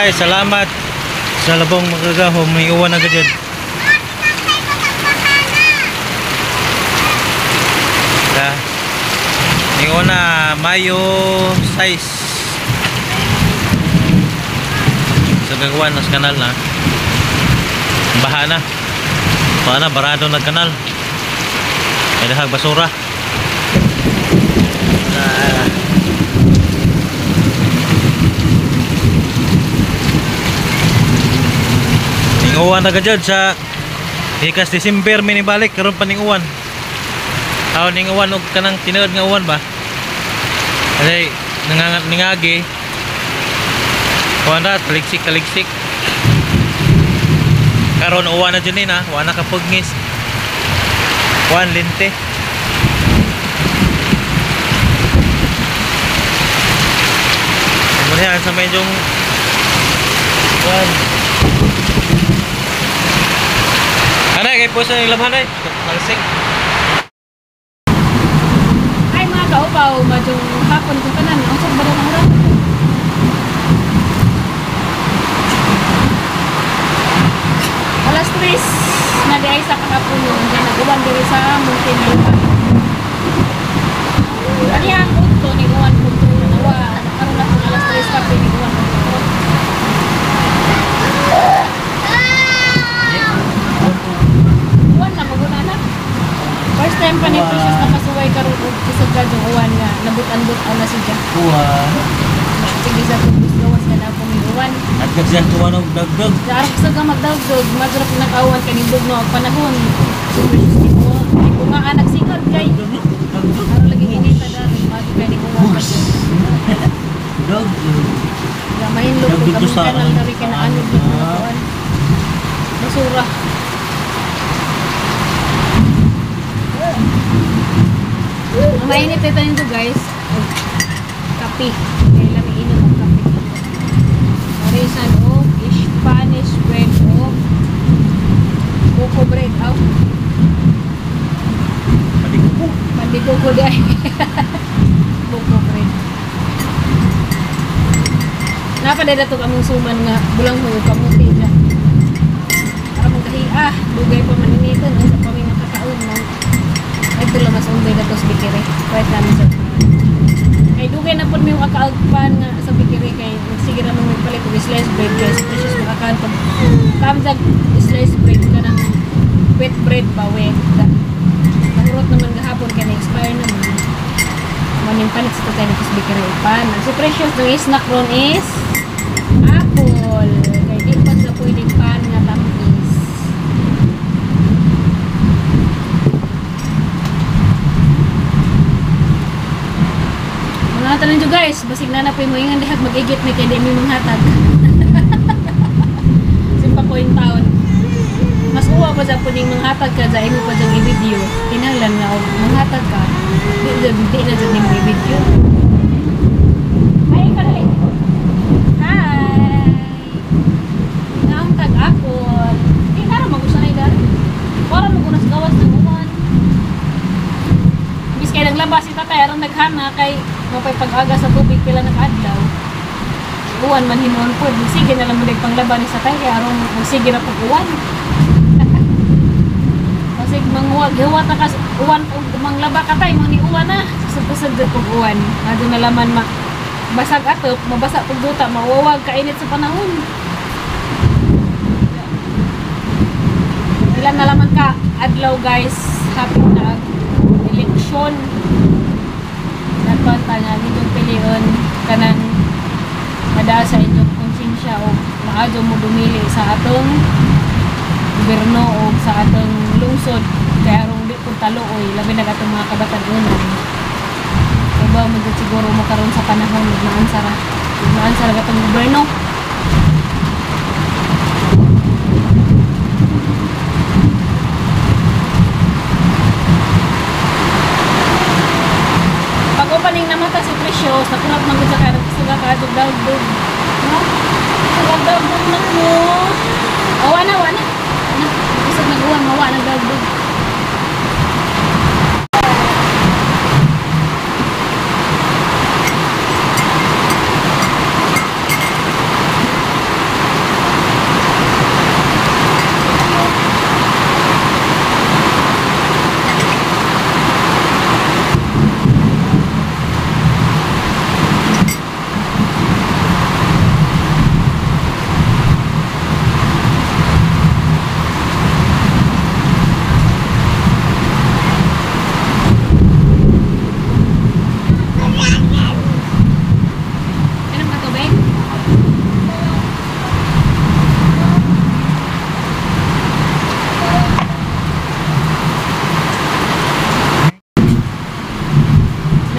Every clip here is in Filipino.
Ay, salamat sa labong magagaho, may uwan agad dyan. May uwan na Mayo 6 sa gagawan ng kanal na baha na. Baha na, barado na kanal, may dahag basura. Uwan agad dyan sa ikas December minibalik karon pa ning uwan. Aw ning uwan og kanang tinuod nga uwan ba? Kasi ningagi. Kuan ra taligsik. Karon uwan na dyan ha, uwan na kapugngis. Uwan linte. Kemudian sa medyong uwan. Ano kay puso ng laman ay talsik. Ay mga kaupaw, madyong hapon kung kanan ang sobrang mura. Alas 3 na di ay sa kahapon yun, nag-uwan diri sa Muntinlupa. Ano yan punto ni uwan punto na nawa, karoon na kung alas 3 kape ni uwan punto. First time pa ni Precious na kasuway karon og kisagad yung uwan nga nabut-an-but na siya. Uwan. Sige sa tubos gawas ka na ako may uwan. At kagsiyan tuwan og dagdag. Darap sa ka magdagdag, madrop nag-awan kanindog no panahon. So Precious ko nga anak sigod kay. Aro lagi inita dali magi kay uwan. Dog. Gamahin lo ko kanal dari kana anod na uwan. Basura. Mainit ito nito guys. Kape. Kailan may inom ang kape. Marisan o Spanish bread o coco bread out. Pandikuko dahil. Coco bread. Napadala ito kamong suman nga bulang mo yung kamuti na. Para mong kahiya. Dugay pa maninitan. Ang sa paming nakakaon mo. Ito lang mas unday na ito sa bikiri. Pwede namin sa kay dugay na po may makaagpan nga sa bikiri kay sige naman may palit ng slice bread guys. Precious makakaan pag kamsag slice bread ka ng wet bread pa wet. Mahurot naman gahapon kaya na-expire naman. Maning palit sa tayo sa bikiri pan. So Precious ng snack ron is apple. Kay di pa sa pwede pan nga tamis. Mga tanan dyo guys, basig na na po yung mga dihag mag-igit may kaya di may manghatag. Simpa po yung taon. Mas uwa pa sa po yung manghatag ka, dahil mo pa dyan i-video. Tinahlan nga, manghatag ka. Di na dyan yung i-video. Hi, Karali. Hi! Naangtag ako. Di na rin mag-usanay dahil. Para mag-unas gawas ng uwan. Bis kayo naglabas si tatay, arang naghana kay mapay pag-aga sa tubig pila nag-adlaw. Uwan man hinuon po. Sige na lang mo panglaba ni sa tayo. Arong sige na pag-uwan. Kasi manguwag-hiwat na kasi uwan manglaba ka tayo. Mang ni-uwan na. Susag-susag pag-uwan. Nado na laman basag atop. Mabasa pag-duta. Mawawag kainit sa panahon. Ilan na laman ka adlaw guys. Happy na eleksyon. Nagpanta nga nitong piliyon kanang madaas sa inyong konsensya o maadyo mo dumili sa atong gobyerno o sa atong lungsod kaya arong di kong taluoy labi na atong mga kabatan-unan kaya ba mo siguro makaroon sa panahon maansara atong gobyerno. Opening na mata si Precious, nakulap man sa kanan sa adog dagdag. No? Dagdag na mo. Awa na, awa na. Isang nag-uwan, mawa na dagdag.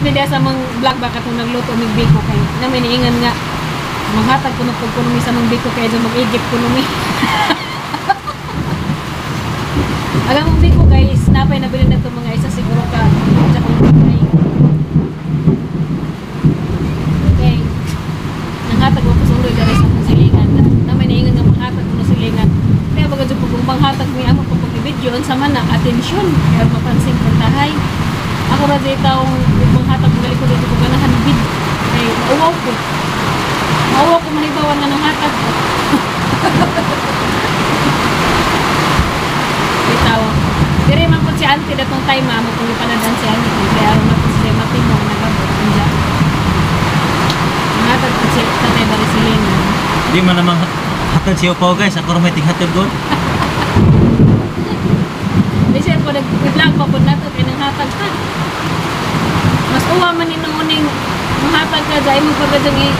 Hindi sa mga vlog ba katong nagluto mig biko kay namin iingan nga maghatag ko ng pagkunomi sa mga biko kay dyan mag-igip kunomi. Alam mong biko guys, napay nabili na ito mga isa siguro ka sa kong okay. Nanghatag ko sa uloy guys sa silingan. Namin iingan nga maghatag ko ng silingan. Kaya baga dyan kung panghatag may amo pag pag-video sa mana atensyon kaya mapansin kong tahay. Ako na dito ang manghatag ng ko dito ko ganahan bid. Ay, uwaw ko. Uwaw ko mahibawan na ng hatag ko. Bitaw. Dire man po si auntie datong time mo kung ipanadan si auntie. Kaya aron na po siya matimong nagabot. Hatag po siya tatay Barisilina. Di man namang hatag siya po guys. Ako rin may tinghatid doon. Kasi po nag-vlog pa po nato kay nang hatag ka. Mas uwa man inuuning mahatag ka dahil mo pagkadyang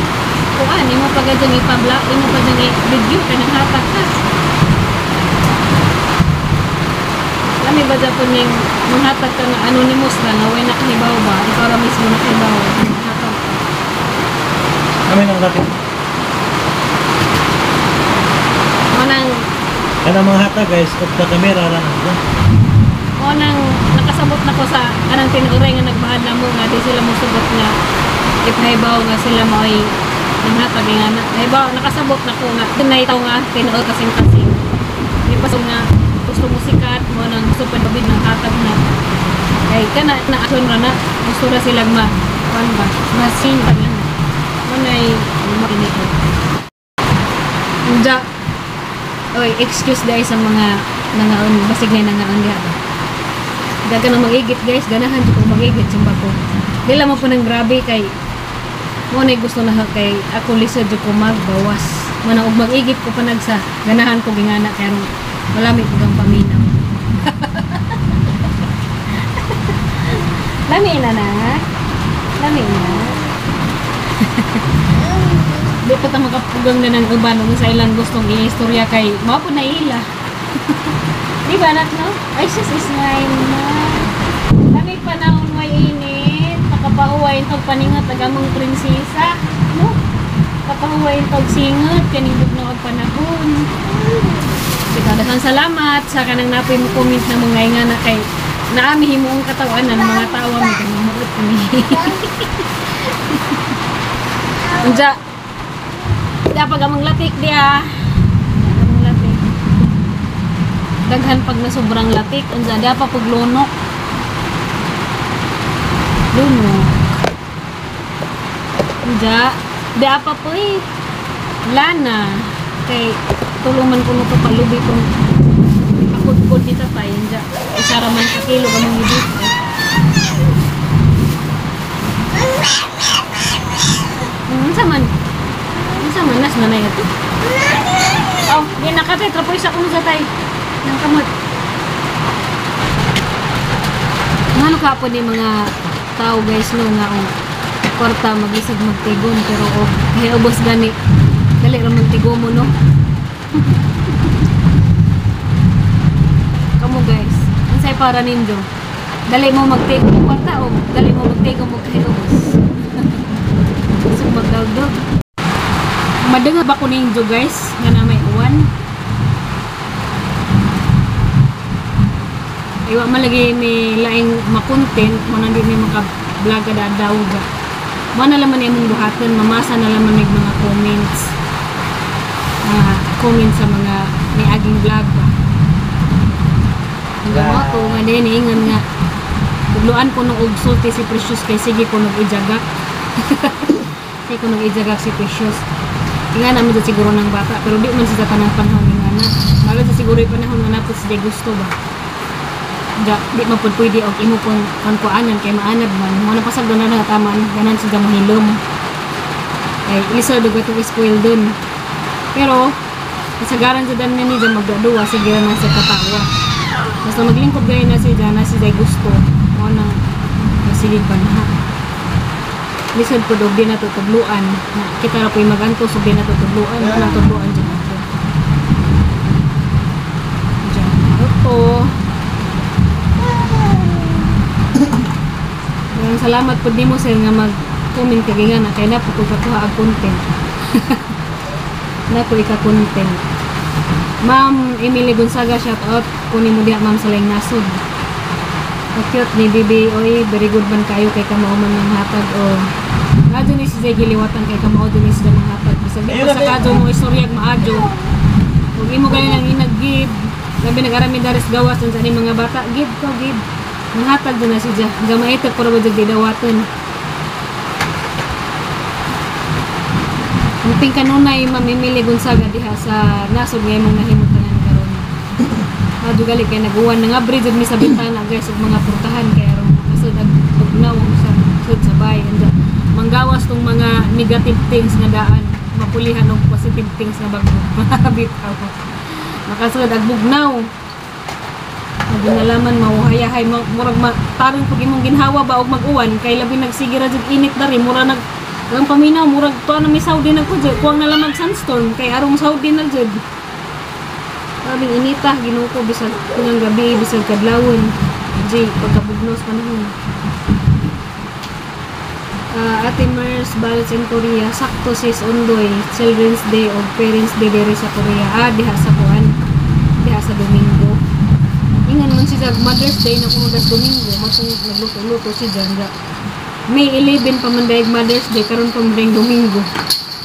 kuan, mo pagkadyang ipabla, mo pagkadyang video kay nang hatag ka. Lami ba dyan po ning mahatag ka nga anonymous lang, nga way nakahibaw ba? Ikaw ra mismo nakahibaw. Hatag ka. Kami nang dati. Manang Kaya mga hatag guys, off the camera lang. nang nakasabot na ko sa kanang tinuray nga nagbahan na mo nga di sila mo sugot nga ipahibaw nga sila mo ay nanghatag nga na nahibaw nakasabot na ko nga tunay taw nga tinuod kasing-kasing di pa nga gusto mo sikat mo nang gusto pa babid ng hatag na kay kana na action ra na gusto ra sila ma kuan ba masin pa lang mo nay makinig unda oy excuse dai sa mga nangaon basig na nangaon diha daga na mag-igit guys, ganahan dito kong mag-igit sumba ko. Dila mo po ng grabe kay mo na gusto na kay ako lisod dito ko magbawas. Mana og mag-igit ko pa nagsa, ganahan ko gingana kay malami ko gang paminaw. Lami na na. Lami na. Di pa ta makapugang na ng uban kung sa ilang gustong i-istorya kay mao po na ila. Di ba anak no? Ay sis is mine na. Lami panahon may init. Makapahuwain tog paningat agamong prinsesa. No? Kapahuwain tog singot. Kanibog na og panahon. Daghang salamat sa kanang napay mo comment na mga nga na kay naami himuong katawan ng mga tawa mi kay mamuot ni. Unja. Dapat gamang latik dia. Daghan pag na sobrang latik unsa da pa pag lunok unsa da pa po lana kay tuluman ko no palubi ko akod-kod dita pa unsa isara man ka kilo gamong gibit unsa man nas na ito oh di nakatetra po isa kuno sa tay ng kamot. Ano ka po ni mga tao guys no nga ang kwarta maglisag magtigon pero kaya ubos gani dali ra magtigo mo no. Kamu guys, unsay para ninyo? Dali mo magtigo mo kwarta o dali mo magtigo mo kaya ubos. So magdagdag. Madengag ba ko ninyo guys nga na may uwan? Iwa malagi may laing makontent mo nang di may maka-vlog da daw ga. mo na laman imong buhaton, mamasa na laman ng mga comments sa mga may aging vlog ba. Ang mo ko nga din ingon nga tugluan ko nung og sulti si Precious kay sige ko nung ijagak. Kay ko nung ijagak si Precious. Nga naman dyan siguro ng bata pero di man siya tanang panahon nga na. Malo sa siguro yung panahon nga napos siya gusto ba. Di man po pwede og imo pong pankuanan kay maanad man. Mo na pasag doon na taman ganan siya mahilom. Ay lisod og itong spoil dun. Pero kasagaran sa dan ni dyan magdaduwa sige na sa katawa. Basta maglingkod gaya na siya gusto. Mo na masigig pa na. Lisod po dog di natutubluan. Kita na po yung maganto so di natutubluan. Natutubluan dyan ako. Dyan ako. Salamat po di mo sir nga mag-comment kagay nga na kaya na po kung kakuha ang content. Na po ika-content. Ma'am Emily Gonzaga, shout out kunin mo diha ma'am sa laing nasod. Cute ni Bibi, oy very good man kayo kay kamao man ng hatag o kadto ni siya giliwatan kay kamao din siya ng hatag. Bisag di pa sa kadto mo istorya ag maadyo. Kung imo gali nang inag-give, labi nag-arami daris gawas sa ni mga bata, give ko give. Nanghatag din na siya. Gamay ito para ba dyan didawaton. Ang pingkanunay mamimili Gonzaga diha sa nasod ngayon mong nahimutanan karon. Madugali kay naguwan na nga bridge mi sa bintana guys ug mga purtahan kay aron kasud ag tugnaw sa sud sa bay and manggawas tong mga negative things nga daan mapulihan og positive things nga bago bitaw. Makasud ag bugnaw. Ag nalaman mauhayahay murag tarong pag imong ginhawa ba og mag-uwan kay labi nagsigira jud init dari mura nag ang paminaw murag to na may Saudi na ko jud kuwang na lamang sunstorm kay arong Saudi na jud. Labing inita ginuko bisag tungang gabi bisag kadlawon. Di pagkabugnos panahon. Ate Mers Balance in Korea sakto sis undoy Children's Day o Parents Day diri sa Korea diha sa kuan diha sa Domingo. Ingan man siya Mother's Day na kuno das Domingo matong nagluto-luto si Janga. May 11 pa man dayeg Mother's Day karon pa man dayeg Domingo.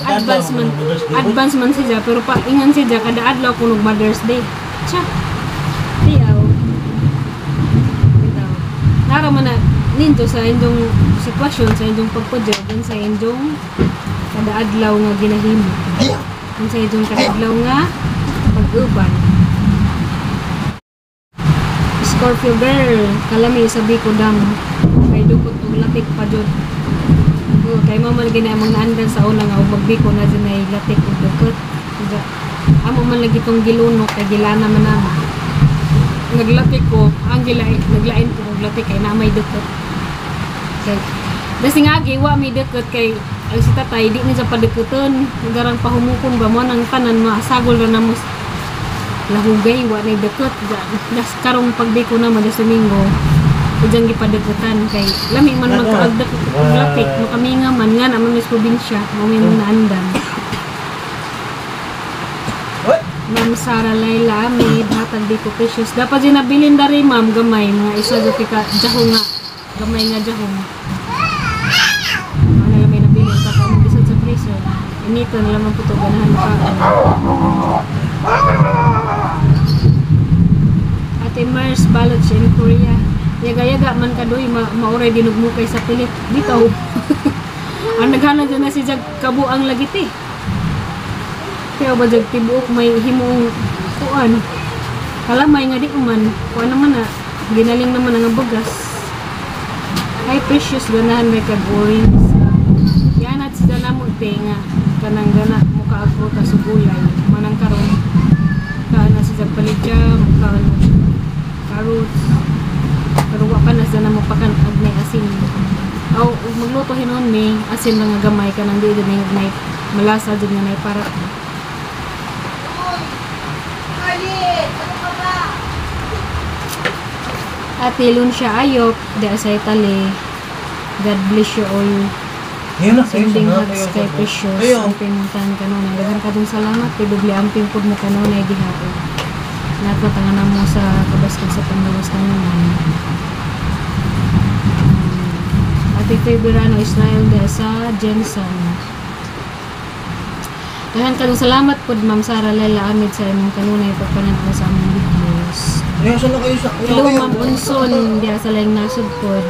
Advance man siya pero pa ingan siya kada adlaw kuno Mother's Day. Cha. Tiyaw. Bitaw. Nara man na ninyo sa inyong sitwasyon sa inyong pagpudyan sa inyong kada adlaw nga ginahimo. Sa inyong kada adlaw nga pag-uban. Scorpio girl, kalami sabi ko dam kay dukot og latik pa jud. Kay mo man gina among naandan sa una nga og magbiko na dyan ay latik og dukot. Amo man lagi tong gilunok kay gilana man na. Naglatik ko, ang naglain ko og latik kay na may dukot. Kay basi nga giwa may dukot kay ang si tatay di ni sa padukuton, garang pahumukon ba mo nang tanan masagol ra namos lahugay wa na dukot das karong pagbiko na madas Domingo ujang gipadukutan kay lami man magkaagdak latik no kami nga man nga naman mis probinsya mo may mga andan. Ma'am Sara Layla Amid hatag di ko Precious dapat din nabilin dari ma'am gamay mga isa do ka jahong nga gamay nga jahong ano lamay nabilin pa mo bisod sa freezer inito nila man puto ganahan pa. Ate Mars balot siya in Korea. Yaga-yaga man kadoy mauray dinugmo kay sa pilit. Bitaw. Ang naghanap dyan na si Jag kabuang lagit eh. Kaya ba Jag tibuok may himong kuan. Kalamay nga di uman. Kuan naman na. Ginaling naman ang bugas. Ay Precious ganahan may kag-orange. Yan at sila na mo nga. Kanang gana mukha agro kasugulay. Manang karon. Kaana si Jag palidya. Mukha carrots. Pero wapa na sa namupakan agnay asin. Aw magluto hinon may asin lang nga gamay kanang di din nay malasa din nga nay para. Ate Luncia Ayop de sa Italy. God bless you all. Sending hugs kay Precious. Ang pimuntan kanunay. Dagan ka dun salamat. Pidubli ang pimpod mo kanunay diha. Natatanganan mo sa kabaskag sa panggawas kanunay. Happy February Israel dahil sa Jensen. Dahan kanong salamat po Ma'am Sara Lela Amid sa imong kanunay pagpananaw sa among videos. Ayun, na kayo sa... Hello Ma'am Unson, diya sa laing nasod pod.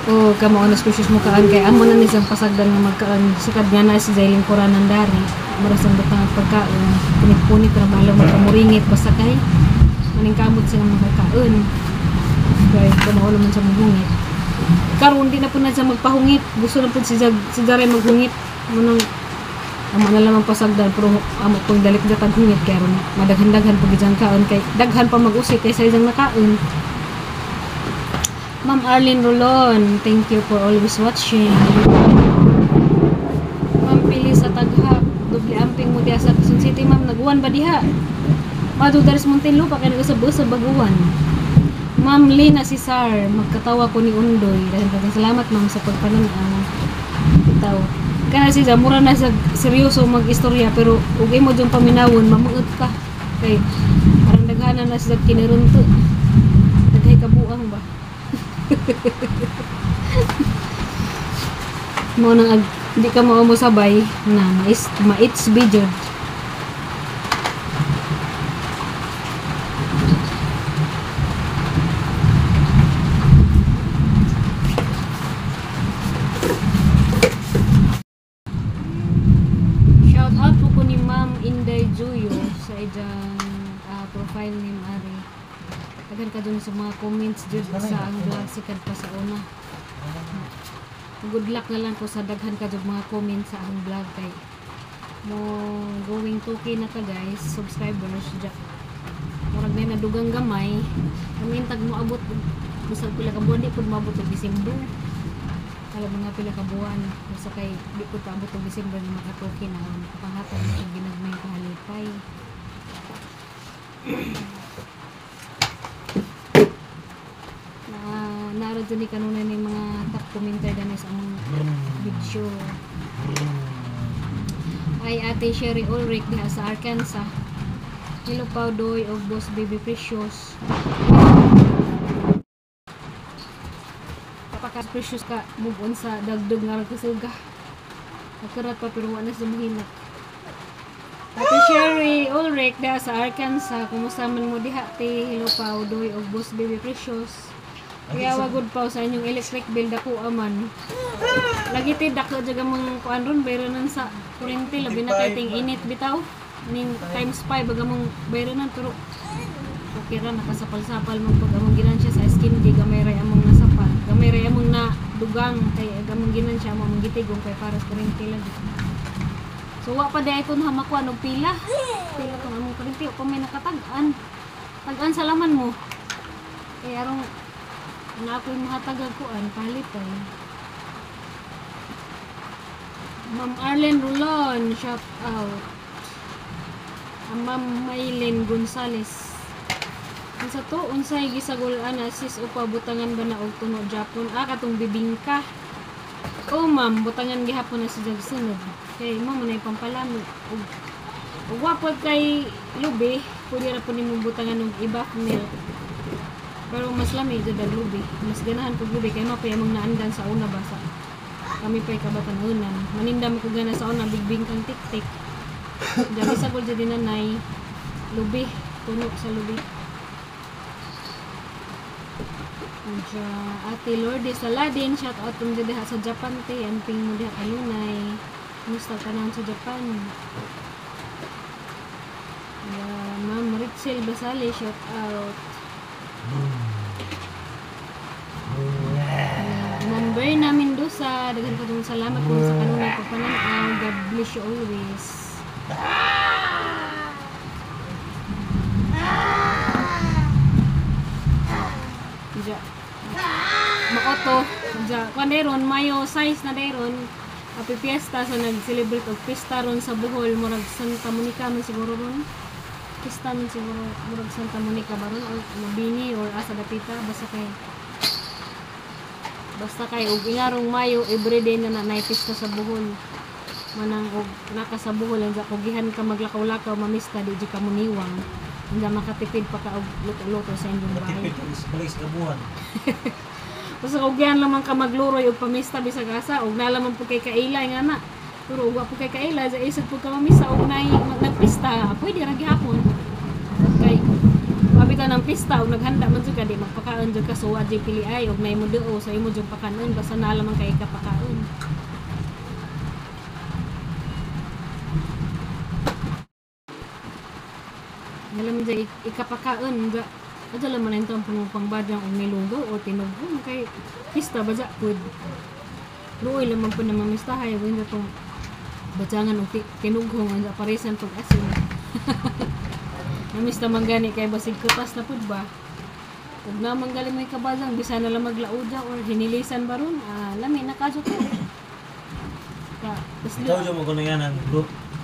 O kamo na species mo kaan kay amo na nisang pasagdan nga magkaan sikad nga na si Zailin Koranan dari. Marasang butang pagkaon, punit-punit ra bala magkamuringit basta kay maning kamot sila magkaon. Kaya kamo naman sa maghungit. Karon di na po na siya magpahungit. Gusto na po si Jare maghungit. Manang amo na lamang pasagdan pero amo pong dalik na taghungit kaya ron madaghan-daghan pag ijang kaon kay daghan pa mag-usik kay sa ijang nakaon. Ma'am Arlene Rolon, thank you for always watching. Ma'am Pili sa Taghap, doble amping mo diya sa Quezon City, ma'am, naguwan ba diha? Madudaris Montenlo, pa kayo nag-usab-usab baguwan. Ma'am Lina Cesar, magkatawa ko ni Undoy. Dahil salamat ma'am sa pagpananaw. Itaw. Kaya siya, mura na sa seryoso mag-istorya, pero ugay mo diyong paminawon, mamuot ka. Kay, parang daghanan na siya kinirunto. Daghay kabuang ba? Mo nang hindi ka mo sabay na ma-it's video. Shout out po ko ni Ma'am Inday Juyo sa ijang profile name Ari. Tagan ka dun sa mga comments dun sa ang vlog sikat pa sa una. Good luck na lang ko sa daghan ka dun mga comments sa ang vlog kay mo going 2K na ka guys, subscribers dyan. Murag na nadugang gamay. Kaming tag mo abot bisag pila ka buwan di pud maabot og December. Kala mga pila ka buwan basta kay di pud paabot og December na maka 2K na panghatag ng ginagmay kahalipay. Narad dyan kanuna ni mga top commenter dyan sa among video. Ay Ate Sherry Ulrich diha sa Arkansas. Hello Paudoy o Boss Baby Precious. Kapag Precious ka move on sa dagdag nga ragkasuga. Nagkarat pa pero wala na sa muhinak. Ate Sherry Ulrich diha sa Arkansas. Kumusta man mo diha te? Hello Paudoy o Boss Baby Precious. Kaya wagod pa sa inyong electric bill dako aman. Lagi ti dako jaga mong kuan ron bayranan sa kuryente labi na kay ting init bitaw. Ning times 5 baga mong bayranan pero okay ra nakasapal-sapal mong pag among ginansya sa skin di gamay ra among nasapal. Gamay ra among na dugang kay among ginansya among gitigong kay para sa kuryente lagi. So wa pa day kun hamakuan og pila. Pila tong among kuryente o pa may nakatag-an. Tag-an sa laman mo. Kay arong na ako'y mahatagag kuan palipay. Ma'am Arlene Rolon, shout out. Ma'am Maylin Gonzales. Unsa to unsay gisagol-an sis upa butangan ba na og tuno Japon? Katong bibingka. Oh ma'am, butangan gihapon na si Jagsunod. Kay mo man ay pampalami og wapod kay lubi, pwede ra po nimo butangan og iba milk. Pero mas lamig jud ang lubi. Mas ganahan ko lubi kay mapay among naandan sa una basa. Kami pay kabatan-unan. Manindam ko gana sa una bigbing kang tik-tik. Dali sa gol jud nanay lubi, tuno sa lubi. Anja Ate Lourdes Saladin, shout out mo diha sa Japan te, amping mo diha kanunay. Kumusta ka naman sa Japan? Ma'am Richel Basali, shout out. Ma'am Berna Mendoza, daghan ka dong salamat po sa kanunay pagpananaw. God bless you always. Ja. Maoto, ja kaneron mayo size na dayron. Happy fiesta sa nag-celebrate og pista ron sa Bohol, murag Santa Monica man siguro ron. Pista man siguro murag Santa Monica ba ron o Mabini or asa dapita basta kay og ingarong Mayo everyday na nay pista sa Bohol. Manang og naka sa Bohol anja kugihan ka maglakaw-lakaw mamista di ka muniwang. Anja makatipid pa ka og luto-luto sa inyong bahay. Matipid balik sa gabuhan. Tapos og yan lamang ka magluroy og pamista bisag asa og nalaman po kay kailay nga na. Pero wa po kay kailay sa isod po ka mamisa og nay nagpista, pwede ra gihapon. Kay mabitan ng pista og naghanda man jud ka di magpakaon jud ka so wa jud pili ay og nay mo duo sa imo jud pakanon basta nalaman kay kapakaon. Alam mo dyan, ikapakaon dyan. Adyo lang man ito ang pangbadang o nilugaw o tinugong kay pista ba dyan food. Luoy lamang po na mamistahay. Huwag na itong badyangan o tinugong ang paresan pag asin. Namista man gani kay basig kutas na food ba. Huwag na manggaling may kabadang bisa na lang maglaudya or hinilisan ba ron. Lami na kadyo ko. Ikaw dyan mo kung na yan ang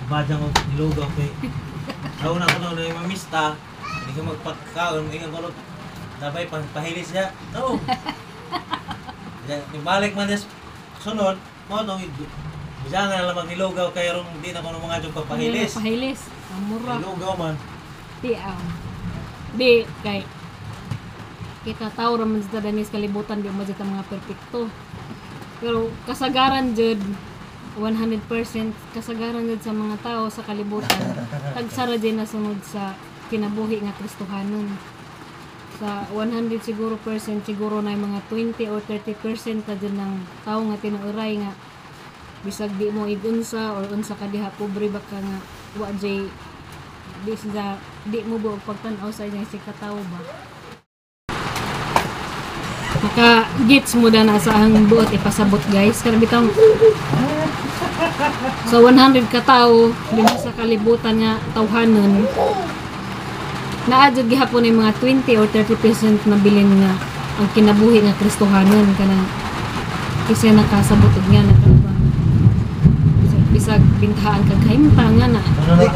badang o nilugaw kay ako na ko na yung mamista. Hindi ka magpagkaon, ingat ko dabay pahilis niya. No. Balik man niya sunod, mo nung bisa nga nalang nilugaw kaya ron hindi na ko ng mga dyan papahilis. Pahilis. Mura. Nilugaw man. Di kay kita tao raman sa danis kalibutan di mo dyan mga perfecto. Pero kasagaran jud 100% kasagaran jud sa mga tao sa kalibutan tagsara din na sunod sa kinabuhi nga Kristohanon. Sa 100 siguro na yung mga 20 or 30% ka dyan ng tao nga tinuuray nga bisag di mo igunsa or unsa ka diha pobre baka nga wa jay di mo buog pagtan-aw sa inyong si katao ba. Maka gets mo na sa ang buot ipasabot guys kada bitaw so 100 ka tao din sa kalibutan nga tawhanon naadjud gihapon yung mga 20 or 30% na bilin nga ang kinabuhi nga Kristohanon kanang kasi nakasabot og nga na bisag bintahaan kag kahimtang nga na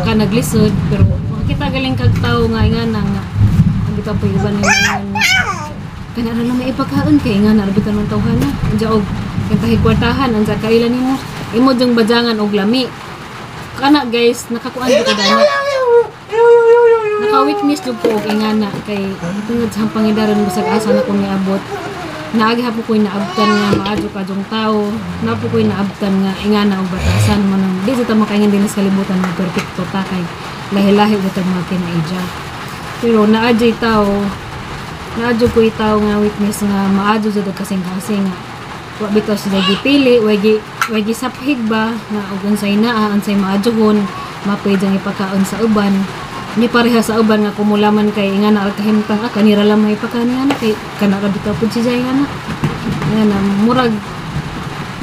ka naglisod pero kita galing kag tao nga nga ang bitaw po iban nga kana na lang may ipakaon kay nga narabitan ng tawhana anja og kay kwartahan anja kailan nimo imo jung badyangan og lami kana guys nakakuan ko dana naka-weakness jud ko og ingana kay tungod sa pangidaron bisag asa na ko niabot naagi hapo koy naabtan nga maadyo kadtong tawo napo koy naabtan nga ingana og batasan mo nang di jud ta makaingon din sa kalibutan nga perfecto ta kay lahi-lahi jud ang mga kinaidya pero naadyo tawo naadyo koy tawo nga weakness nga maadyo jud og kasing-kasing nga wa bitaw sila gipili wagi saphig ba nga og unsay naa unsay maadyohon mapwedeng ipakaon sa uban ni pareha sa uban nga kumulaman kay nga na kahimtang kanira lang may pakanian kay kana ra bitaw pud si jay nga na murag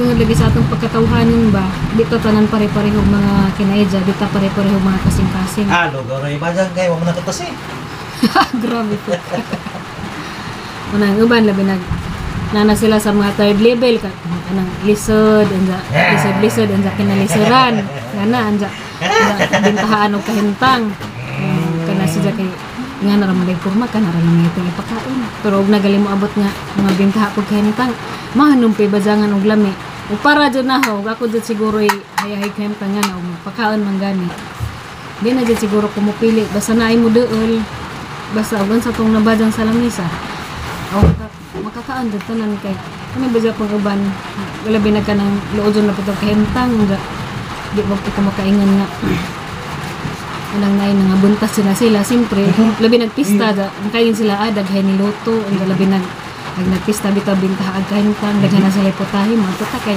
tungod lagi sa atong pagkatawhanon ba dito tanan pare-pareho mga kinaidya dito pare-pareho mga kasing-kasing lugaw ra ibadang kay wa man nakatasi. Grabe po. Unang uban labi nana sila sa mga third level kanang lisod lisod anja kinaliseran ngana anja bintahaan og kahintang kana siya kay nga na raman porma kana ra lang itong ipakaon pero og nagali mo abot nga mga bintaha og kahintang mahanong pay bajangan og lami ug para jud na og ako jud siguro hayahay kahintang nga na og pakaon man gani di na jud siguro kumupili basta naay mo duol basta og sa tong nabajang sa lamisa o makakaan dito tanan kay kami ba dyan pang uban labi na ka ng loodyon na pito kahintang di ba ito makaingan nga anang na nga buntas sila siyempre labi nagpista kain sila daghay ni luto labi nagpista bitaw bintaha ag kahintang daghan na sila putahe mga puta kay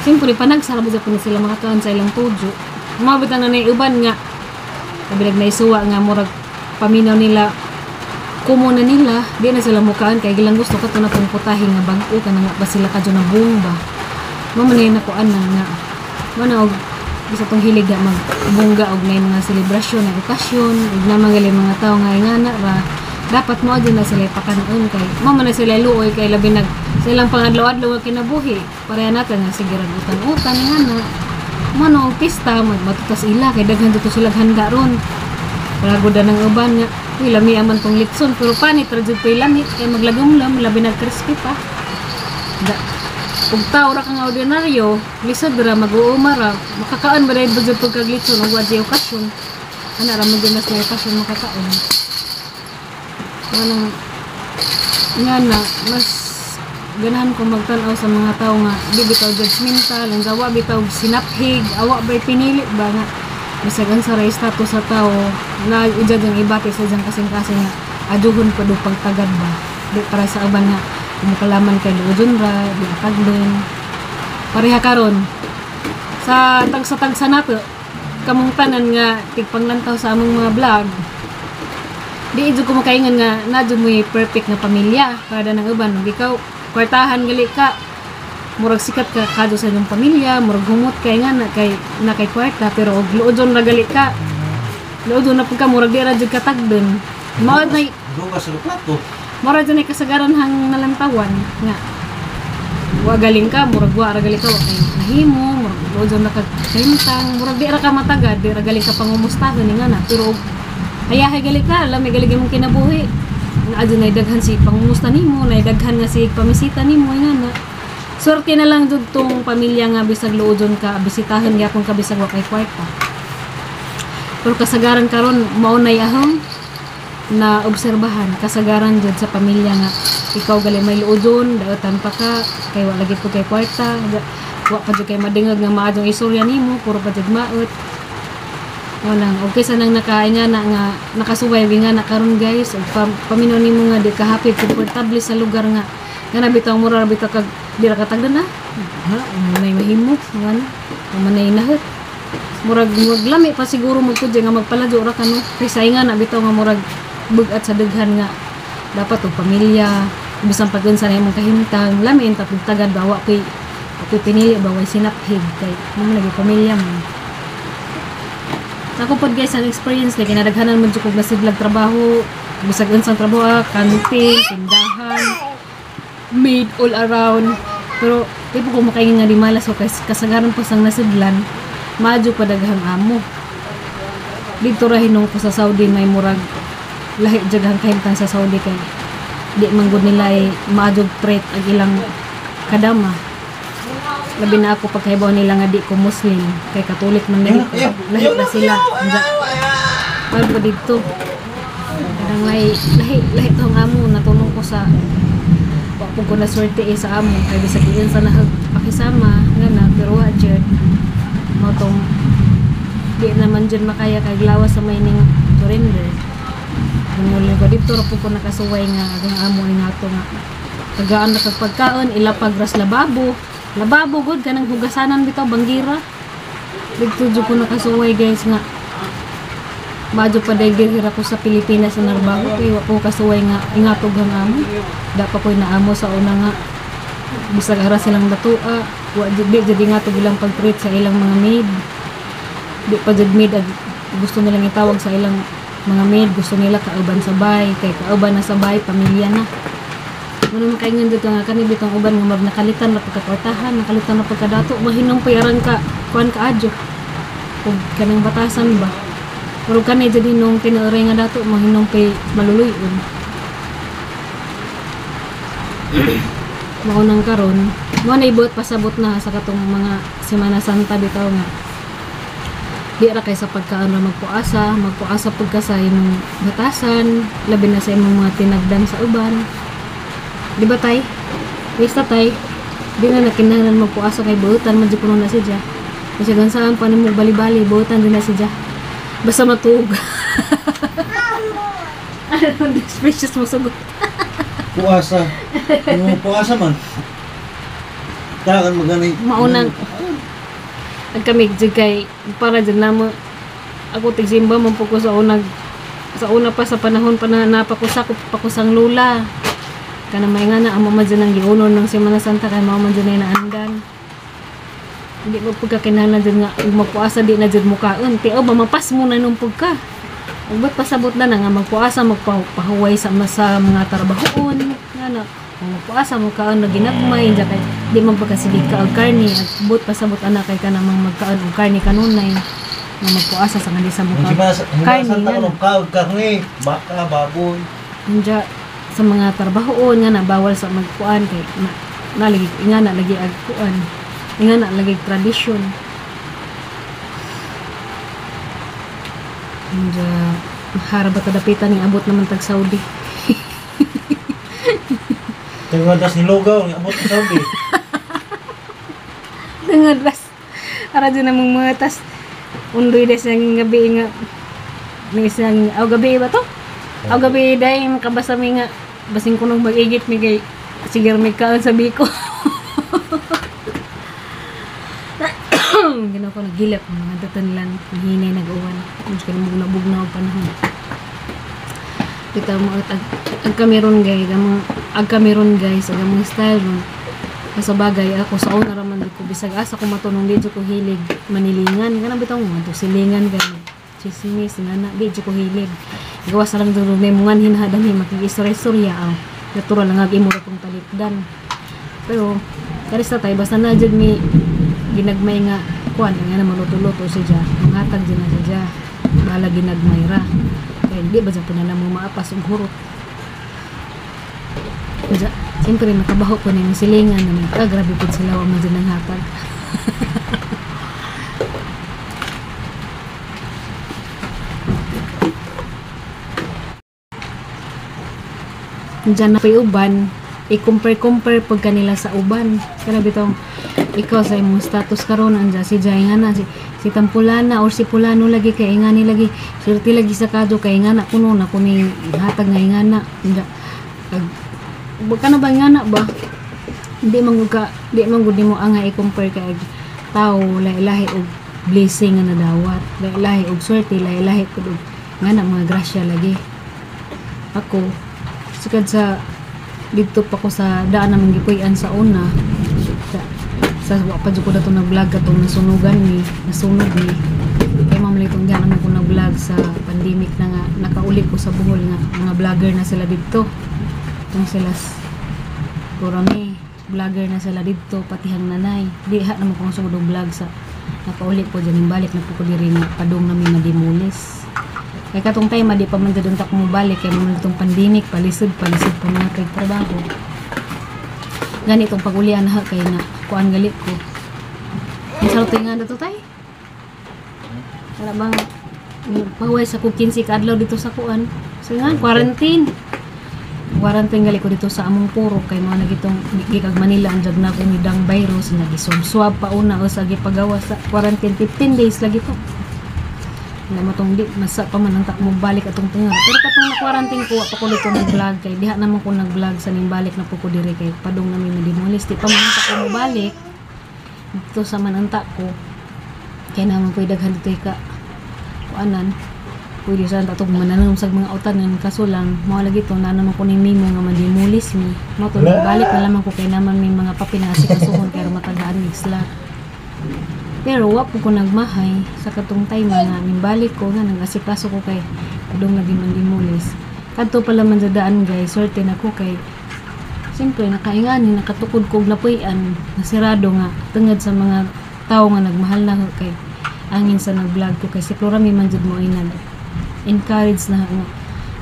siyempre panagsara ba dyan sila makakaan sa ilang tudyo mabitan na na uban nga labi naisuwa nga murag paminaw nila kumo na nila, di na sila mukaan kay gilang gusto ka ito na pong putahe nga bago ka na nga ba sila ka dyan na buong ba mamanay na kuan na nga manaog isa tong hilig nga magbungga og na mga selebrasyon na okasyon ug na mga tao nga ingana ra dapat mo din na sila ipakanon kay mamanay sila luoy kay labi nag silang pangadlaw-adlaw kinabuhi pareha natin nga sige utan-utan ingana mano pista matutas ila kay daghan dito sila handa ron para goda ng uban nga uy, lami aman tong litson pero panit rajud pay lamit kay maglagumlam labi na crispy pa ug tao ra kang ordinaryo lisod ra mag-uumara makakaan ba dahil budget pag litson ug wadyo okasyon ana ra mo dinas na okasyon makakaon nga na mas ganahan ko magtanaw sa mga tao nga di bitaw judgmental, ang gawa bitaw sinaphig, awa ba'y pinili ba nga bisag ang saray status sa tao na ujad ang ibati sa diyang kasing-kasing nga aduhon pa do pagtagad ba di para sa uban nga kumukalaman kay luodyon ra di akagden pareha karon sa tagsa nato kamong tanan nga tigpanglantaw sa among mga vlog di idyo ko makaingan nga nadyo mo'y perfect nga pamilya kada nang uban ikaw kwartahan gali ka murag sikat ka kado sa inyong pamilya murag humot kay nga na kay kwarta pero og luodon ra gali ka luodon na pud ka murag di ra jud katagden mao na Duga sa plato. murag jud kasagaran hang nalantawan nga wa galing ka murag wa ra gali ka wa kay nahimo murag luodon na kagkintang murag di ra ka matagad di ra gali ka pangumustahon nga na pero og ayahay gali ka alam may gali mong kinabuhi na adyo na daghan si pangumusta nimo na daghan nga si pamisita nimo nga na swerte na lang jud tong pamilya nga bisag luodon ka bisitahan gyapon ka bisag wa kay kwarta pero kasagaran karon mao nay ahong na obserbahan kasagaran jud sa pamilya nga ikaw gali may luodon daotan pa ka kay wa lagi po kay kwarta wa pa jud kay madingog nga maadong istorya nimo puro pa jud maot walang okay sa nang nakaanya na nga nakasuway nga na karon guys ug paminaw nimo nga di ka happy komportable sa lugar nga nga bitaw mura bitaw kag di ra katagdan na ha may mahimo nga manay nahot murag lami pa siguro magkudya nga magpaladyo ra kano kay sainga na bitaw nga murag bugat sa daghan nga dapat og pamilya bisan pag-unsa na imong kahimtang lami ta pagtagad bawa koy pinili baway sinaphig kay mo lagi pamilya mo. Ako pod guys ang experience kay kinadaghanan mo jud kog nasidlag trabaho bisag unsang trabaho kantin tindahan maid all around pero di po ko makaingin nga di malas o kasagaran po sang nasidlan madyo pa daghang amo dito ra hinung ko sa Saudi may murag lahi jaghang kahimtang sa Saudi kay di manggod nila ay maadjog threat ang ilang kadama labi na ako pagkahibaw nila nga di ko Muslim kay Katolik man lahi na sila pag po dito kadang lahi tong amo natulong ko sa kung ko na swerte sa amo kay bisag iyon sa pakisama nga na pero wa jud mo tong di naman jud makaya kay lawas sa may ning surrender ngulin ko dito ra po ko nakasuway nga ang amo ni nato nga tagaan na kag pagkaon ilapag ras lababo gud kanang hugasanan bitaw banggira dito jud ko nakasuway guys nga madyo pa dahil ko sa Pilipinas na narbaho kay wa ko kasuway nga ingatog ang amo dapat ko'y naamo sa una nga bisag ara silang datua wa di jud ingatog ilang pag-treat sa ilang mga maid di pa jud maid gusto nilang itawag sa ilang mga maid gusto nila kauban sabay kay kauban na sabay pamilya na ano makaingon dito nga kani bitong uban nga nakalitan na pagkakwartahan nakalitan na pagkadato mahinong payaran ka kuan ka adyo ug kanang batasan ba pero kanay jadi nung tinuoray nga dato mahinong pay maluluyon maunang karon mo na ibot pasabot na sa katong mga Semana Santa bitaw nga di ra kay sa pagkaon ra magpuasa pud ka sa imong batasan labi na sa imong mga tinagdan sa uban di ba tay basta tay di na nakinahanglan magpuasa kay buutan man jud kuno na siya kasi gansaan pa nimo bali-bali buutan din na siya basta matug ano this precious mo sugot Puasa. Ano puasa man? Takan magani. Maunang nagkamig jud kay para jud namo ako tigsimba man po ko sa una pa sa panahon pa na napakusako pakusang lula kana may nga na amo man jud ang giunon ng Semana Santa kay mao man jud na andan hindi mo pagkakinahanglan jud nga magpuasa di na jud mukaon ti o mapas mo na nung pagka ug ba't pasabot na nga magpuasa magpahuway sa mga trabahoon nga na kung magpuasa mo kaon na ginagmay kay di man pagkasilig ka og karni at but pasabot ana kay kanang magkaon og karni kanunay nga magpuasa sa kanila mo karni nga kaon karni baka baboy Nja, sa mga trabahoon nga na bawal sa magkuan kay nalagi nga na lagi ag kuan nga na lagi tradisyon. Nja, harap ba kadapitan ning abot naman tag Saudi. Tengah das nilugaw, abot sa Saudi. Tungod bas. Para dyan namang mga tas. Undoy des ng gabi nga. May isang, gabi ba to? Gabi dahil makabasa mi nga. Basing ko nung mag-igit mi kay sige may kaan sabi ko. Ginawa ko nagilap mga datanlan. Hinay nag-uwan. Kung sila bugna-bugna o panahon. Kita mo ag Cameron guys, ag Cameron guys, ag mga style ron. Sa bagay ako sa una raman ko bisag asa ko matunong dito ko hilig manilingan kana bitaw mo to silingan gani. Chismis ngana dito ko hilig. Gawas na lang duro may mungan hinahadan ni makikistorya-storya natural lang ag imo ra kong talikdan. Pero karista tay basta na jud mi ginagmay nga kuan nga na maluto-luto siya. Mangatag din na siya. Bala ginagmay ra. Hindi ba dyan na mo maapas ang hurot. Kaya, siyempre nakabaho ko na yung silingan naman. Grabe po sila wa man dyan ng hatag. Diyan na pa'y uban, i-compare pag kanila sa uban. Kaya bitong, ikaw sa imong status karon anja si Jay nga na si Tampulana or si Pulano lagi kay nga ni lagi swerte lagi sa kadto kay nga na kuno na kuni hatag nga nga na kana ba nga na ba di man gud mo ang i-compare kay tao lahi og blessing nga nadawat lahi og swerte lahi pud nga na mga grasya lagi ako sikad sa dito pa ko sa daan namang gipuy-an sa una sa pa jud ko dato nag-vlog katong nasunugan ni nasunog ni kay mamalitong diyan naman ko nag-vlog sa pandemic na nga nakauli ko sa Bohol nga mga vlogger na sila dito tong sila kurami vlogger na sila dito pati hang nanay diha naman ko sugod vlog sa nakauli ko diyan balik na po ko diri nga padung namin na demolis kay katong time di pa man jud unta ko mobalik kay mamalitong pandemic palisod pa mga kay trabaho ganitong pagulian ha kay na kuan galit ko. Ang sarap nga na to tay. Wala bang pahuway sa kukin si kadlaw dito sa kuan. So nga quarantine. Quarantine galit ko dito sa among puro kay mga nagitong gikag Manila ang jag na ko ni dang virus nagisubswab pa una o sa gipagawa sa quarantine 15 days lagi to. Wala matong di masa pa man ang tak mo balik atong tunga. Pero katong na-quarantine ko pa ko dito nag-vlog kay diha naman ko nag-vlog sa ning balik na po ko diri kay padung namin na demolis. Di pa man ta ko balik. Dito sa mananta ko. Kaya naman pwede daghan dito ka kuanan. Pwede sa tatog mananong sa mga utanan kaso lang mao lagi to na naman ko ning mimo nga ma-demolis mi. Mao to balik na lamang ko kay naman may mga papinasi kasuhon kay matagaan mig slot. Pero wa po ko nagmahay sa katong time nga nimbalik ko nga nag-asikaso ko kay padung lagi man demolis. Kadto pala man sa daan guys, swerte na ko kay siyempre nakaingani nakatukod ko og lapuy-an nasirado nga tungod sa mga tao nga nagmahal na kay angin sa nag-vlog ko kay si Florami man jud mo ay encourage na nga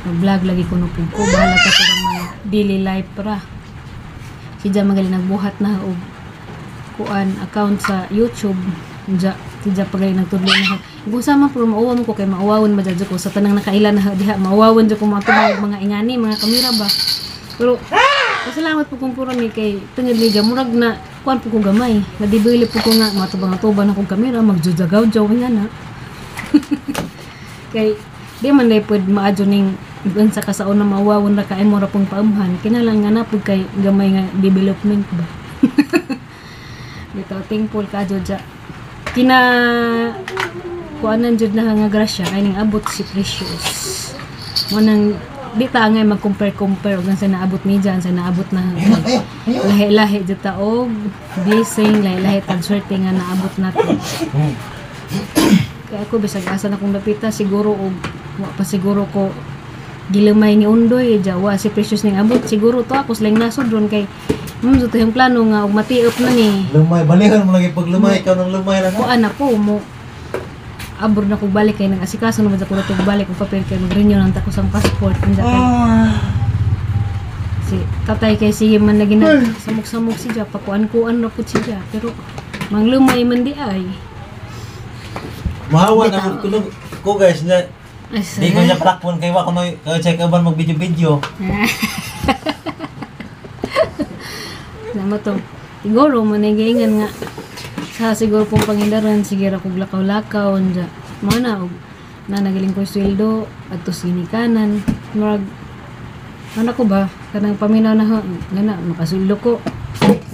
nag-vlog lagi ko nupig ko bahala ka sa mga daily life ra. Si Jam magaling nagbuhat na og kuan account sa YouTube. Tidya pagay nagtudlo na gusa man pero mauwa mo ko kay maawawon madadyo ko sa tanang nakailan na diha maawawon jud ko mga ingani mga kamera ba pero pasalamat po kung puro mi kay tungod ni murag na kuan po ko gamay nadibili po ko nga matubang-tuban akong kamera magjujagaw-jaw nga na kay di man day pud maadyo ning sa kasaon na maawawon ra kay mo ra pong paamhan kinalang nga na pud kay gamay nga development ba dito thankful ka jud kina kuanan jud na nga grasya kay ning abot si Precious mo nang di ta ngay mag-compare ug sa naabot ni diyan sa naabot na lahi-lahi jud ta og blessing lahi-lahi tag swerte nga naabot nato kay ako bisag asa na kong dapita siguro og wa pa siguro ko gilamay ni Undoy jawa si Precious ning abot siguro to ako lang nasod ron kay dito yung plano nga, og matiop na ni. Lumay, balikan mo lagi pag lumay, ikaw nang lumay na. Kuan ako mo. Abroad na ko balik kay nang asikaso naman sa ko balik og papel kay mag-renew nang tako sang passport unsa kay. Si tatay kay sige man na ginag samok-samok siya pakuan-kuan ra pud siya pero manglumay man di ay. Mahawa na ko guys na. Di ko niya plakpon kay wa ko no check uban mag video-video. mo to. Siguro manigaingan nga sa siguro pong pangindaran siguro kog lakaw-lakaw nya. Mo na og na nagaling ko sweldo adto sinikanan. Murag ano ko ba kanang paminaw na ngana makasweldo ko.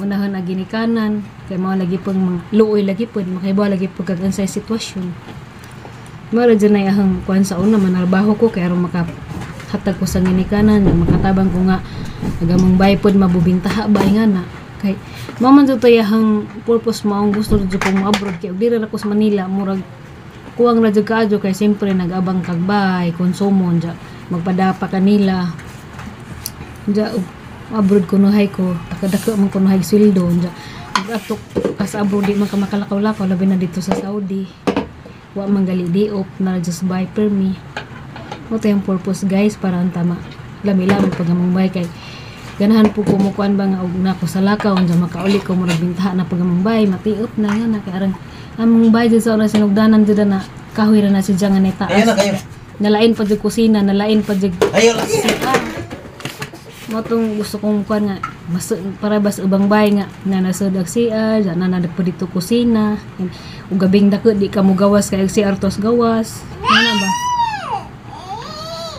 Unahan na ginikanan kay mao lagi pang mga luoy lagi pod makaibaw lagi pud kag unsay sitwasyon. Mara dyan ay ahang kuhan sa una manarbaho ko kay aron makahatag ko sa ginikanan makatabang ko nga agamang bay pod mabubintaha ba nga na kay maman jud tay ahang purpose mo ang gusto jud ko mo abroad kay diri ra ko sa Manila murag kuwang ra jud kaadyo kay sempre nag-abang kag bay konsumo dya magpadapa kanila dya abroad kunuhay ko takadako man kunuhay sweldo dya atok kas abroad di man ka makalakaw-lakaw labi na dito sa Saudi wa man gali diop na just buy per me mo yung purpose guys para ang tama lami-lami pag amambay kay ganahan po kumukuan ba nga og nako sa lakaw unja makauli ko murag bintaha na pag amambay matiop na nga na kay arang among bay jud sa una sinugdanan jud na kahoy ra na si jangan ni taas Ayun na kayo. nalain pa jud kusina nalain pa jud Ayun na. mo tong gusto kong kuan nga mas para bas ubang bay nga na nasud og CR na nadpo dito kusina ug gabing dako di ka mo gawas kay CR tos gawas ano ba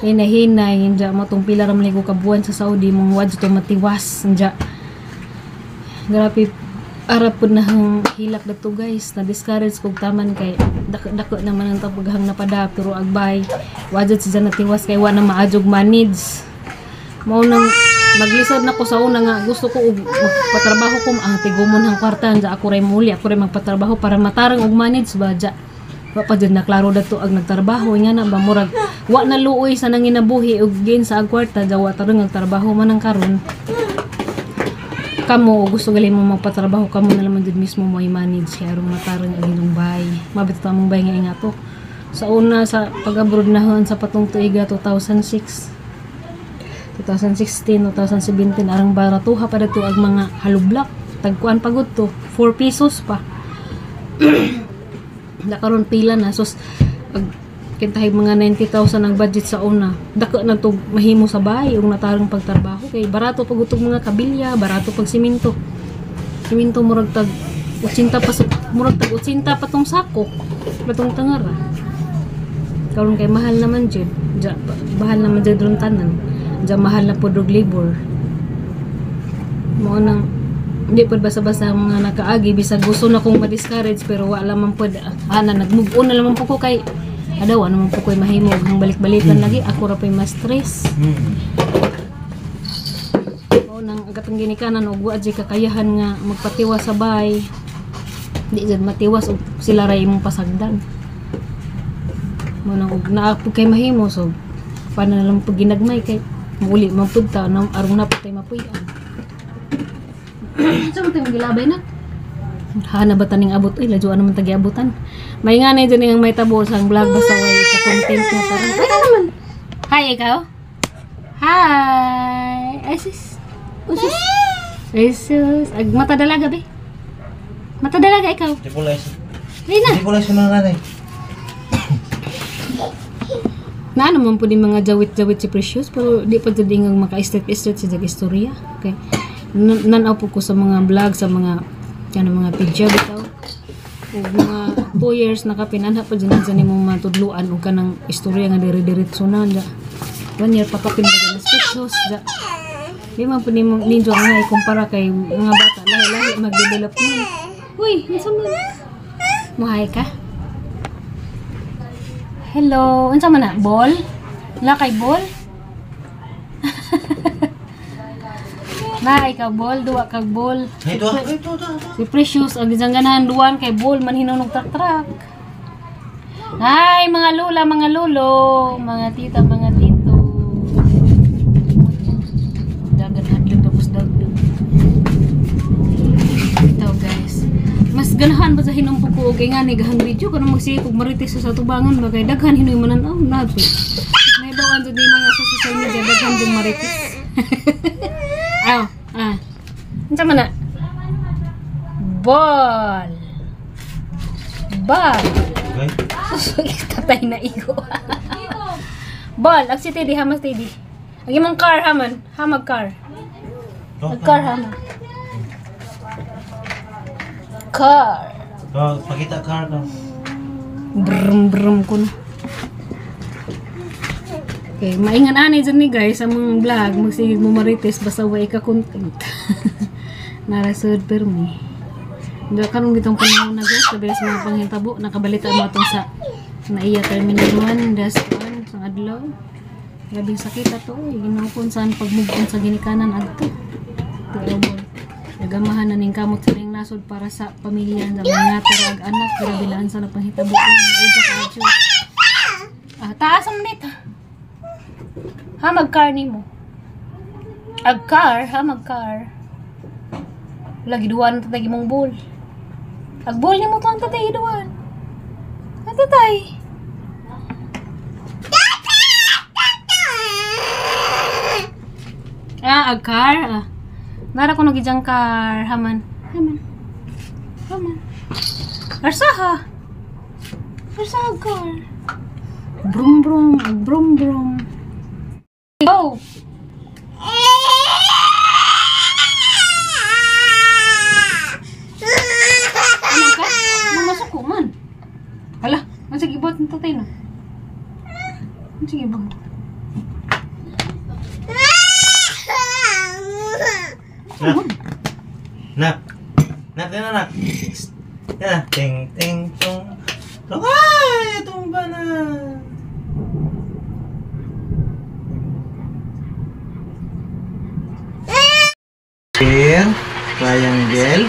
hinahinay inja mo tong pila ra man ko kabuan sa Saudi mong wadyo to matiwas inja grabe arap pud na hang hilak dito guys na discourage kog taman kay dako naman ang tapaghang napada pero agbay wadyo si natiwas kay wa na maadjog manage mao nang maglisod na ko sa una nga gusto ko magpatrabaho ko ang tigumon hang kwarta ja ako ray muli ako ray magpatrabaho para matarang og manage ba ja wa pa jud na klaro dato ag nagtrabaho nya na ba murag wa na luoy sa nanginabuhi og gain sa ag kwarta ja wa tarong nagtrabaho man ang karon kamo gusto gali mo magpatrabaho kamo na lamang jud mismo mo i-manage kay aron matarang ang inyong bay mabit ta mong bay nga ingato sa una sa pag-abroad nahon sa patong tuiga 2016 2017 arang baratuha pa dato ag mga halublak tagkuan pagod to 4 pesos pa da karon pila na sus ag kintahay mga 90,000 ang budget sa una dako na to mahimo sa bahay ug natarong pagtrabaho kay barato pag utog mga kabilya barato pag simento murag tag 80 pa murag tag 80 pa tong sako patong tangara karon kay mahal naman jud bahal naman jud ron tanan dyan mahal na po drug labor mo nang hindi po basa-basa mga nakaagi bisag gusto na kong ma-discourage pero wala man po nag-move on na naman po ko kay adaw naman po ko'y mahimo hang balik-balikan lagi ako ra pa'y ma-stress mo nang agatong ginikanan og wa jay kakayahan nga magpatiwas sa bay di jud matiwas og sila ra imong pasagdan mo nang og naa po kay mahimo so paano na lang pag ginagmay kay muli mapunta na arong na patay mapuyan so mo tayo magilabay na hana ba taning abot uy ladyo ano man tagiabutan may nga na dyan yung may tabo sa vlog basta way ka-content na tarang ay naman hi ikaw hi asus mata dalaga be mata dalaga ikaw Di ko lang Rina sa nanay. na naman po din mga jawit-jawit si Precious pero di pa dyan nga maka-estate-estate si jag istorya okay nanaw po ko sa mga vlog sa mga mga picture bitaw o mga 2 years na kapinanha pa dyan mo matudluan o ka ng istorya nga diri-diritso na 1 year papapin ba dyan Precious di man po ninyo nga ikumpara kay mga bata lahi-lahi mag-develop mo uy nasa mo mahay ka hello, unsa man na? Ball? La kay ball? Na ikaw ball, duwa kag ball. Ito. Si Precious ang ganahan duwan kay ball man hinunog trak-trak. Hi mga lula, mga lolo, mga tita, mga tito. Dagan hadlok tapos dagdag. Ito guys. Mas ganahan ba sa hinumpog ko kay nga ni gahang video kanang magsikog marites sa tubangan ba kay daghan hinoy mananaw na to. May bawan jud mo nga sa social media daghan jud marites. Unsa man na? Ball. Okay. Tatay na igo. Ball, ag si Teddy hamas Teddy. Ag imong car haman, hamag car. Ag car haman. car. Oh, pakita car ka. Brum brum ko na. Okay, maingan ani dyan ni guys sa mga vlog. Magsigig mo marites basta way ka content. Narasod permi. Hindi karong bitong panahon na guys. Sabi sa mga panghitabo. Nakabalita mo itong sa naiya terminal 1. Das 1. Sa adlaw. Labing sakit ato. Ginukon saan pagmugkon sa ginikanan adto. Tiawol. Nagamahan na ning kamot sa ring nasod para sa pamilya sa mga tarag anak. Grabilaan sa panghitabo. Uja ka adyo. Taas ang nita. Ha, mag-car ni mo. Ag-car, ha, mag-car. Lagi duwan na tatay mong bowl. Ag-bowl ni mo to ang tatay duwan. Ha, tatay? Ag-car, Nara ko nagijang car, haman. Arsa, ha? Arsa, ag-car. Brum, brum, ag-brum, brum. Go! Ano ka? Mamasok ko man. Hala, sige ibot ng tatay no. Sige ibot. Nak. Nak. Ya, ting ting tong. Ay, tumba na. Square, triangle,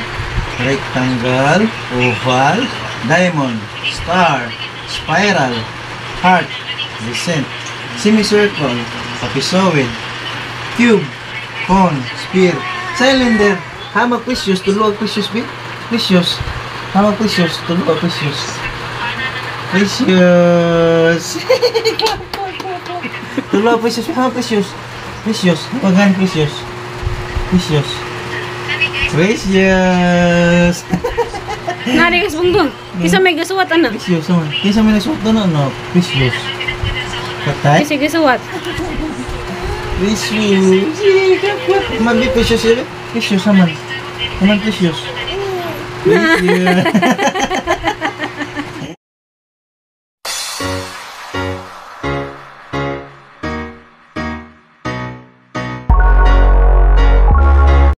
rectangle, oval, diamond, star, spiral, heart, crescent, semicircle, trapezoid, cube, cone, sphere, cylinder, hammer, precious, tuluag precious, precious, hammer, precious, tuluag precious, precious, tuluag precious, hammer, precious, precious, wagan precious. Precious. Precious. Nari kas bunggong. Kisa may gasuwat ana. Precious naman. Kisa may nagsuot doon ano? Precious. Patay? Kisa gasuwat. Precious. Mabi precious yun. Precious naman. Naman precious. Precious.